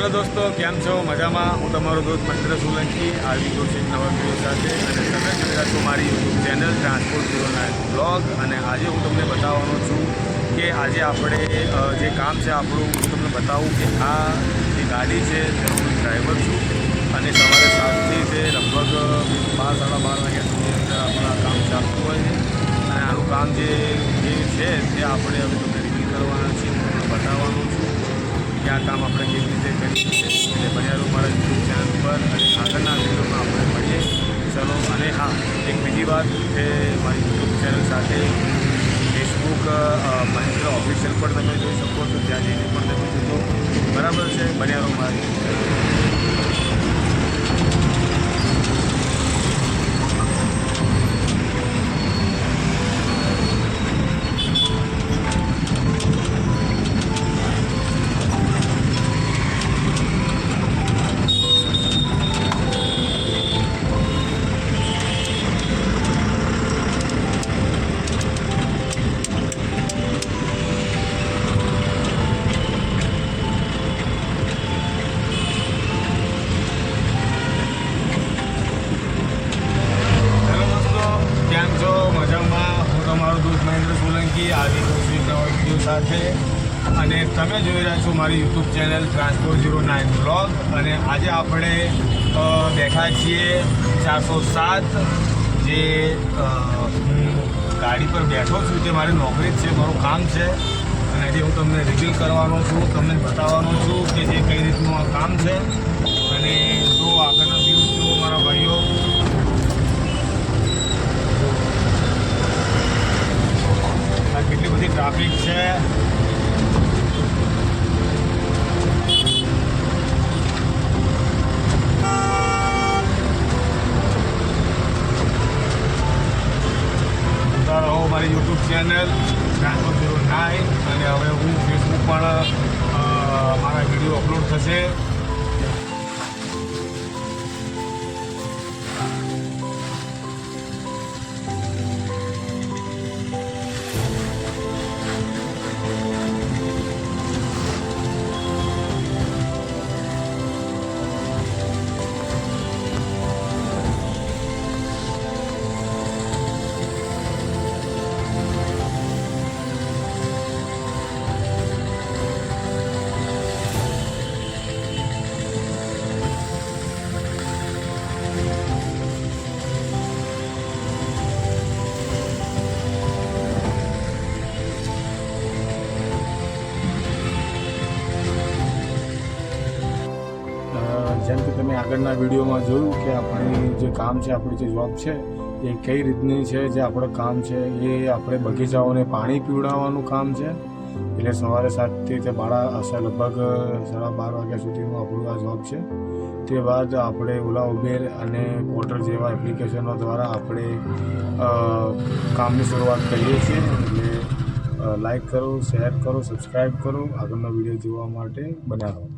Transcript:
Hello દોસ્તો, કેમ છો? મજામાં? હું તમારો દોસ્ત મહેન્દ્ર સોલંકી આવી ગયો છું એક નવા વિડીયો સાથે અને તમે જોઈ રહ્યા છો મારી યુટ્યુબ ચેનલ ટ્રાન્સપોર્ટ 09 બ્લોગ. અને આજે હું તમને બતાવવાનો છું કે આજે આપણે જે કામ છે આપણું, હું તમને બતાવું કે આ જે ગાડી છે તેનો હું ડ્રાઈવર છું અને સવારે 7થી તે લગભગ 12-12:30 વાગ્યા સુધી અંદર આપણા કામ ચાલતું હોય છે. અને આનું કામ જે છે તે આપણે હવે તમને રિવીલ કરવાના છીએ, હું તમને બતાવવાનું છું કે આ કામ આપણે કેવી રીતે કરીએ છીએ. એટલે બન્યા રહો મારા યુટ્યુબ ચેનલ પર અને આગળના વિડીયોમાં આપણે મળીએ. ચલો. અને હા, એક બીજી વાત કે મારી યુટ્યુબ ચેનલ સાથે ફેસબુક મહેન્દ્ર ઓફિશિયલ પર તમે જોઈ શકો છો, ત્યાં જઈને પણ તમે જોજો. બરાબર છે? બન્યા રહો મારી યુટ્યુબ ચેનલ. મહેન્દ્ર સોલંકી આવી ગયો છું એક નવા વિડીયો સાથે અને તમે જોઈ રહ્યા છો મારી યુટ્યુબ ચેનલ ટ્રાન્સપોર્ટ 09 બ્લોગ. અને આજે આપણે બેઠા છીએ 407. જે હું ગાડી પર બેઠો છું તે મારી નોકરી જ છે, મારું કામ છે. અને આજે હું તમને રિવીલ કરવાનો છું, તમને બતાવવાનો છું કે જે કઈ રીતનું આ કામ છે. અને જો આગળનો વ્યૂ જુઓ મારા ભાઈઓ, કેટલી બધી ટ્રાફિક છે. રહો મારી યુટ્યુબ ચેનલ ટ્રાન્સપોર્ટ 09. અને હવે હું ફેસબુક પણ મારા વિડીયો અપલોડ થશે. જેમ કે તમે આગળના વિડીયોમાં જોયું કે આપણી જે કામ છે, આપણી જે જોબ છે એ કઈ રીતની છે. જે આપણું કામ છે એ આપણે બગીચાઓને પાણી પીવડાવવાનું કામ છે. એટલે સવારે 7થી તે લગભગ 12:30 વાગ્યા સુધીનું આપણું આ જોબ છે. તે બાદ આપણે ઓલા ઉબેર અને પોર્ટર જેવા એપ્લિકેશનો દ્વારા આપણે કામની શરૂઆત કરીએ છીએ. એટલે લાઈક કરો, શેર કરો, સબસ્ક્રાઈબ કરો. આગળનો વિડીયો જોવા માટે બન્યા રહો.